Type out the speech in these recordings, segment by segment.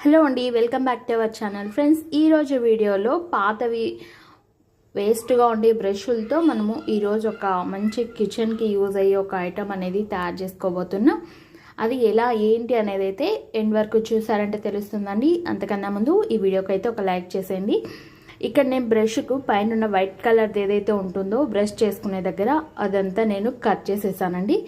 Hello అండి, welcome back to our channel. Friends, ఈరోజు వీడియోలో పాతవి వేస్ట్గా ఉండే బ్రష్లతో మనము ఈరోజు ఒక మంచి కిచెన్కి యూజ్ అయ్యే ఒక ఐటమ్ అనేది తయారు చేసుకోబోతున్నాం. అది ఎలా ఏంటి అనేది అయితే ఎండ్ వరకు చూసారంటే తెలుస్తుందండి. అంతకన్నా ముందు ఈ వీడియోకి అయితే ఒక లైక్ చేసేయండి. ఇక్కడ నేను బ్రష్కు పైన ఉన్న వైట్ కలర్ది ఏదైతే ఉంటుందో బ్రష్ చేసుకునే దగ్గర అదంతా నేను కట్ చేసేసానండి.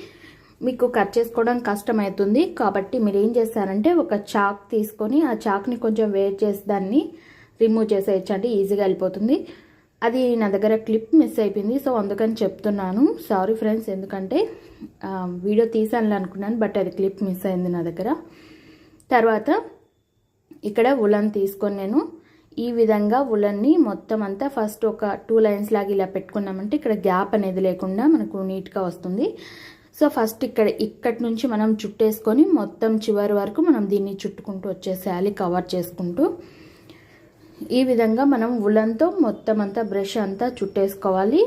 మీకు కట్ చేసుకోవడం కష్టమవుతుంది కాబట్టి మీరు ఏం చేస్తారంటే ఒక చాక్ తీసుకొని ఆ చాక్ని కొంచెం వేట్ చేసి దాన్ని రిమూవ్ చేసేయచ్చండి, ఈజీగా వెళ్ళిపోతుంది. అది నా దగ్గర క్లిప్ మిస్ అయిపోయింది, సో అందుకని చెప్తున్నాను. సారీ ఫ్రెండ్స్, ఎందుకంటే వీడియో తీసాను అనుకున్నాను బట్ అది క్లిప్ మిస్ అయింది నా దగ్గర. తర్వాత ఇక్కడ ఉలన్ తీసుకొని నేను ఈ విధంగా ఉలన్ని మొత్తం అంతా ఫస్ట్ ఒక 2 లైన్స్ లాగా ఇలా పెట్టుకున్నామంటే ఇక్కడ గ్యాప్ అనేది లేకుండా మనకు నీట్గా వస్తుంది. సో ఫస్ట్ ఇక్కడి నుంచి మనం చుట్టేసుకొని మొత్తం చివరి వరకు మనం దీన్ని చుట్టుకుంటూ వచ్చేసేయాలి, కవర్ చేసుకుంటూ. ఈ విధంగా మనం ఉలన్తో మొత్తం అంతా బ్రష్ అంతా చుట్టేసుకోవాలి.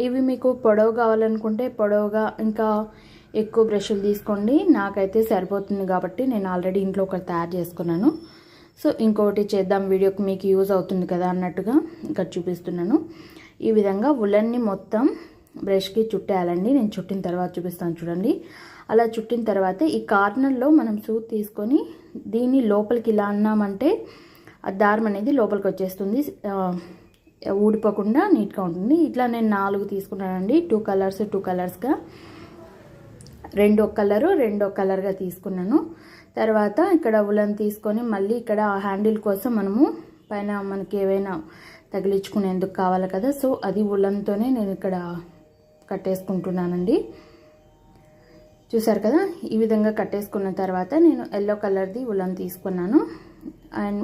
ఇవి మీకు పొడవు కావాలనుకుంటే పొడవుగా ఇంకా ఎక్కువ బ్రష్లు తీసుకోండి. నాకైతే సరిపోతుంది కాబట్టి నేను ఆల్రెడీ ఇంట్లో ఒకటి తయారు చేసుకున్నాను. సో ఇంకొకటి చేద్దాం, వీడియోకి మీకు యూజ్ అవుతుంది కదా అన్నట్టుగా ఇక్కడ చూపిస్తున్నాను. ఈ విధంగా ఉలన్ని మొత్తం బ్రష్కి చుట్టేయాలండి. నేను చుట్టిన తర్వాత చూపిస్తాను చూడండి. అలా చుట్టిన తర్వాత ఈ కార్నర్లో మనం సూత్ తీసుకొని దీన్ని లోపలికి ఇలా అన్నామంటే ఆ దారం అనేది లోపలికి వచ్చేస్తుంది, ఊడిపోకుండా నీట్గా ఉంటుంది. ఇట్లా నేను 4 తీసుకున్నానండి. 2 కలర్స్గా, 2 కలరు 2 కలర్గా తీసుకున్నాను. తర్వాత ఇక్కడ ఉలన్ తీసుకొని మళ్ళీ ఇక్కడ హ్యాండిల్ కోసం మనము పైన మనకి ఏవైనా తగిలించుకునేందుకు కావాలి కదా, సో అది ఉలన్తోనే నేను ఇక్కడ కట్టేసుకుంటున్నానండి. చూసారు కదా, ఈ విధంగా కట్టేసుకున్న తర్వాత నేను ఎల్లో కలర్ది ఉలన్ తీసుకున్నాను. అండ్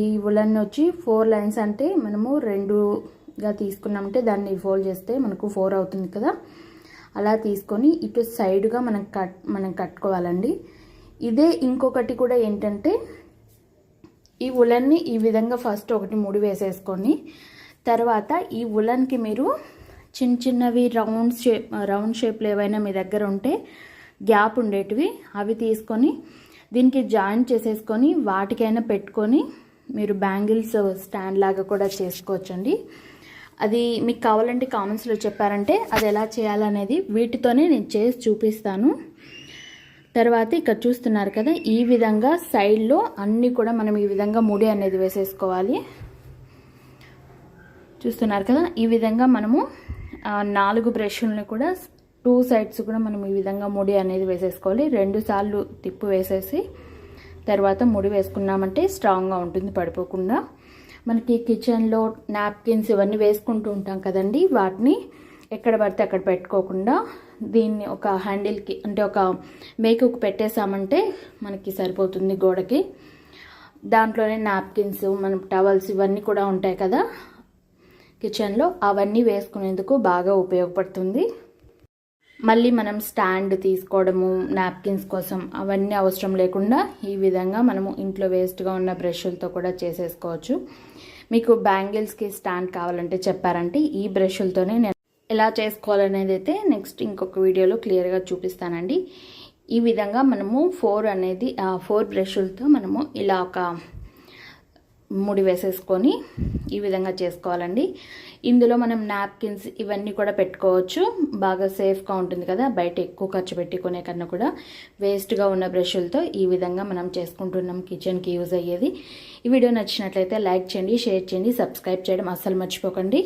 ఈ ఉలన్ వచ్చి 4 లైన్స్, అంటే మనము 2గా తీసుకున్నామంటే దాన్ని ఫోల్డ్ చేస్తే మనకు 4 అవుతుంది కదా. అలా తీసుకొని ఇటు సైడ్గా మనం కట్టుకోవాలండి. ఇదే ఇంకొకటి కూడా ఏంటంటే ఈ ఉలన్ని ఈ విధంగా ఫస్ట్ ఒకటి ముడి వేసేసుకొని తర్వాత ఈ ఉలన్కి మీరు చిన్నవి రౌండ్ షేప్లు ఏవైనా మీ దగ్గర ఉంటే గ్యాప్ ఉండేటివి అవి తీసుకొని దీనికి జాయింట్ చేసేసుకొని వాటికైనా పెట్టుకొని మీరు బ్యాంగిల్స్ స్టాండ్ లాగా కూడా చేసుకోవచ్చండి. అది మీకు కావాలంటే కామెంట్స్లో చెప్పారంటే అది ఎలా చేయాలనేది వీటితోనే నేను చేసి చూపిస్తాను. తర్వాత ఇక్కడ చూస్తున్నారు కదా, ఈ విధంగా సైడ్లో అన్నీ కూడా మనం ఈ విధంగా ముడి అనేది వేసేసుకోవాలి. చూస్తున్నారు కదా, ఈ విధంగా మనము 4 బ్రష్లని కూడా 2 సైడ్స్ కూడా మనం ఈ విధంగా ముడి అనేది వేసేసుకోవాలి. 2 సార్లు తిప్పు వేసేసి తర్వాత ముడి వేసుకున్నామంటే స్ట్రాంగ్గా ఉంటుంది, పడిపోకుండా. మనకి కిచెన్లో నాప్కిన్స్ ఇవన్నీ వేసుకుంటూ ఉంటాం కదండి, వాటిని ఎక్కడ పడితే అక్కడ పెట్టుకోకుండా దీన్ని ఒక హ్యాండిల్కి అంటే ఒక మేకుకు పెట్టేసామంటే మనకి సరిపోతుంది గోడకి. దాంట్లోనే నాప్కిన్స్, మనం టవల్స్ ఇవన్నీ కూడా ఉంటాయి కదా కిచెన్లో, అవన్నీ వేసుకునేందుకు బాగా ఉపయోగపడుతుంది. మళ్ళీ మనం స్టాండ్ తీసుకోవడము నాప్కిన్స్ కోసం అవన్నీ అవసరం లేకుండా ఈ విధంగా మనము ఇంట్లో వేస్ట్గా ఉన్న బ్రష్లతో కూడా చేసేసుకోవచ్చు. మీకు బ్యాంగిల్స్కి స్టాండ్ కావాలంటే చెప్పారంటే ఈ బ్రష్లతోనే నేను ఎలా చేసుకోవాలనేది అయితే నెక్స్ట్ ఇంకొక వీడియోలో క్లియర్గా చూపిస్తానండి. ఈ విధంగా మనము 4 బ్రష్లతో మనము ఇలా ఒక ముడి వేసేసుకొని ఈ విధంగా చేసుకోవాలండి. ఇందులో మనం నాప్కిన్స్ ఇవన్నీ కూడా పెట్టుకోవచ్చు, బాగా సేఫ్గా ఉంటుంది కదా. బయట ఎక్కువ ఖర్చు పెట్టి కొనే కన్నా కూడా వేస్ట్గా ఉన్న బ్రష్లతో ఈ విధంగా మనం చేసుకుంటున్నాం కిచెన్కి యూజ్ అయ్యేది. ఈ వీడియో నచ్చినట్లయితే లైక్ చేయండి, షేర్ చేయండి, సబ్స్క్రైబ్ చేయడం అస్సలు మర్చిపోకండి.